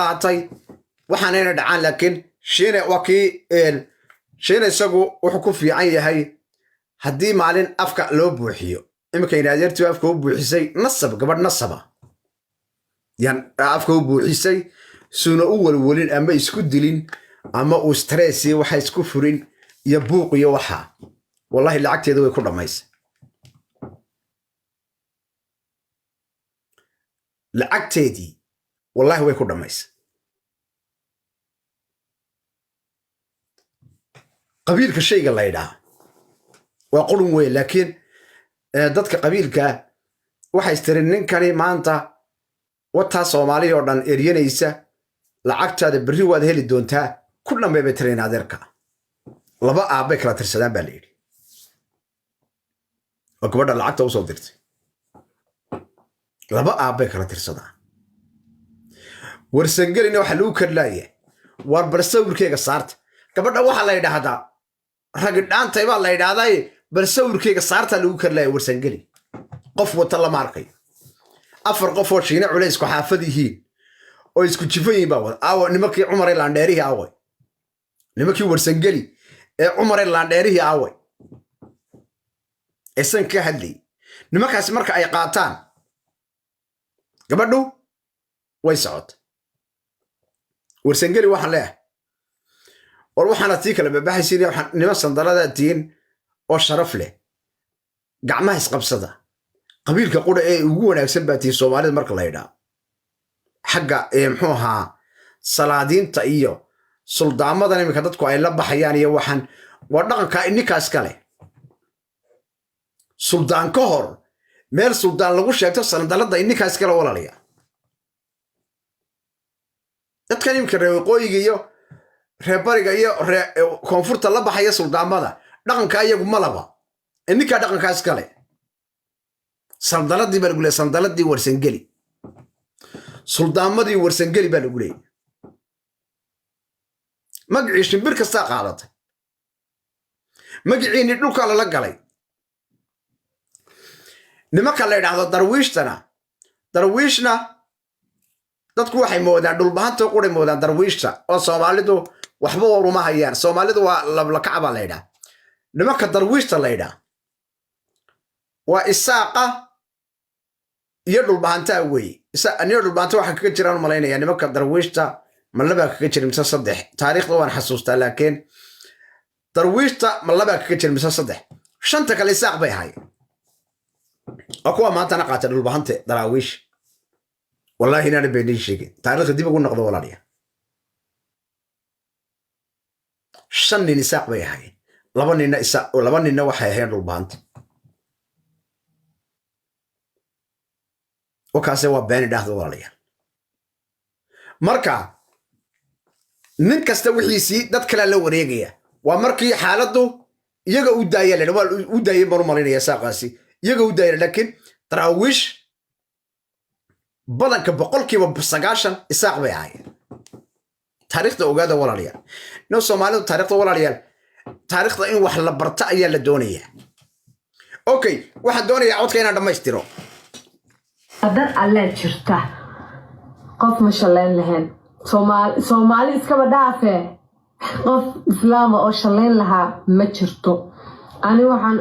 qaatay waxaanayna dhacaan laakiin shiine waa kii shiine isagu wuxuu ku fiican yahay haddii maalin afka loo buuxiyo iminka inaadeertii afka u buuxisay nasab gabadh nasaba yan afka u buuxisay suuna u walwalin ama isku dilin ama uu stress iyo waxa isku furin iyo buuq iyo waxa wallahi lacagteedu way ku dhamaysay lacagteedii wallahi way ku dhamaysay qabiilka shayga la yidhaha waa qurun weyn laakiin dadka qabiilka waxay istirin ninkani maanta wataa Soomaaliya oo dhan eryanaysa lacagtaada berri waad heli doontaa ku dhamay bay tireen adeerka laba aabay kala tirsadaan baa leeyahay oo gabadha lacagta u soo dirtay laba aabay kala tirsadaan warsangelina waxa lagu kadlaayay war barsawirkeega saarta gabadha waxa la yiraahdaa rag dhaantay baa la yiraahdaa barsawirkeega saarta lagu kadlaayay warsangeli qof wata la markay afar qof oo shiina culays ku xaafadihiin oo isku jifayin baa wada aawo nimankii Cumar ee Laandheerihi aaway nimankii warsangeli ee Cumar ee Laandheerihi aaway esan ka hadlay nimankaas marka ay qaataan gabadhu way socod warsangeli waxa leeyahay war waxaana tii kala baxaysiin waxaan niman sandalada tiin oo sharaf leh gacmaha isqabsada qabiilka qura ee ugu wanaagsan baa tii Soomaalida marka la yiraahdo xagga muxuu ahaa salaadiinta iyo suldaamadan imika dadku ay la baxayaan iyo waxaan waa dhaqanka inikaas kale suldaan ka hor meel suldaan lagu sheegto sandalada inikaas kale walaalaya dadkan imika reer waqooyiga iyo reer bariga iyo koonfurta la baxaya suldaamada dhaqanka iyagu malaba inika dhaqankaas kale sandaladii baa lagu leeyahay sandaladii warsangeli suldaamadii warsangeli baa lagu leeyahay magacii shimbir kasta qaadatay magaciini dhulka la galay nimanka la yiraahdo darwiishna dadku waxay moodaan dhulbahanta qura moodaan darwiishta oo Soomaalidu waxba waruma hayaan Soomaalidu waa la kacaba la yiraahdo nimanka darwiishta la yiraahdo waa isaaqa iyo dhulbahanta weey aniga dhulbahanta waxa kaga jiraan malaynaya nimanka darwiishta malaba kaga jirin mise saddex taariikhda waan xasuustaa laakiin darwiishta malaba kaga jirin mise saddex shanta kale isaaq bay ahay akuwa maanta na qaatay dhulbahanta daraawiish wallahi inaan beenin sheegay taariikhda dib ugu noqdo walaaliya shan nin isaaq bay ahay laba ninna waxay ahayn dhulbahanta وكاسه وبين داخل والله marka nin kasta wixiisi dad kale la wareegaya waa markii xaaladu iyaga u daayay waa u daayay marinaya saaqaasi iyaga u daayay laakiin taraawish badanka boqolkiiba 90 isaaq bay ahaayeen taariikhda ogaada walaaliyaal no Soomaalidu taariikhda walaaliyaal taariikhda in wax la barta ayaa la doonayaa okay waxaan doonayaa codka inaan dhamaystiro dad alle jirta qof ma shaleyn lahayn Soomaali iskaba dhaafee qof islaam oo shaleyn lahaa ma jirto ani waxaan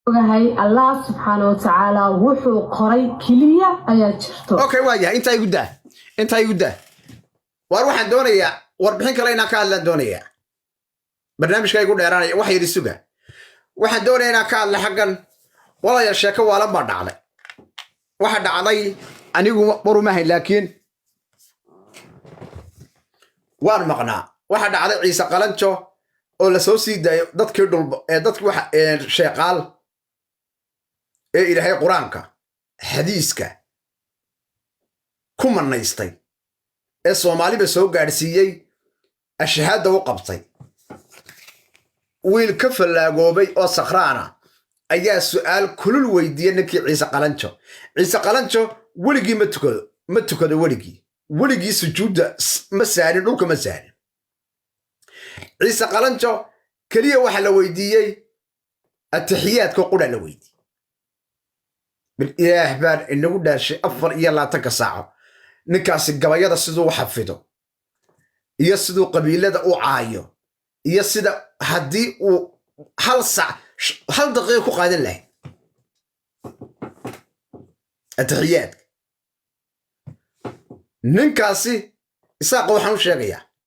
ogahay Allah subhanahu wa ta'ala wuxuu qoray kaliya ayaa jirto okay waaya inta igu daa war waxaan doonayaa warbixin kale inaan ka hadlaan doonayaa barnaamijka igu dheeraanaya wax yiri suga waxaan doonayaa inaan ka hadla xaqan walaal sheeko wala ma dhacday waxa dhacday anigu barumahay laakiin waan maqnaa waxa dhacday Ciise Qalanjo oo la soo sii daayo dadkii dhulba dadku waxa sheeqaal ee Ilaahay Quraanka xadiiska ku manaystay ee Soomaaliba soo gaarsiiyay ashhaada u qabtay wiil ka falaagoobay oo sakhraana ayaa su'aal kulul weydiiyay ninkii Ciise Qalanjo waligii ma tukado waligii sujuuda ma saarin dhulka ma saarin Ciise Qalanjo kaliya waxa la weydiiyay التحيات كقول الويدي بالإله بان إنه داشي أفر إيا لا تكساعه ninkaasi gabayada siduu u xafido iyo siduu qabiilada u caayo iyo sida haddii uu hal daqiiqa ku qaadan lahayd atixiyaadka ninkaasi isaaqa waxaan u sheegayaa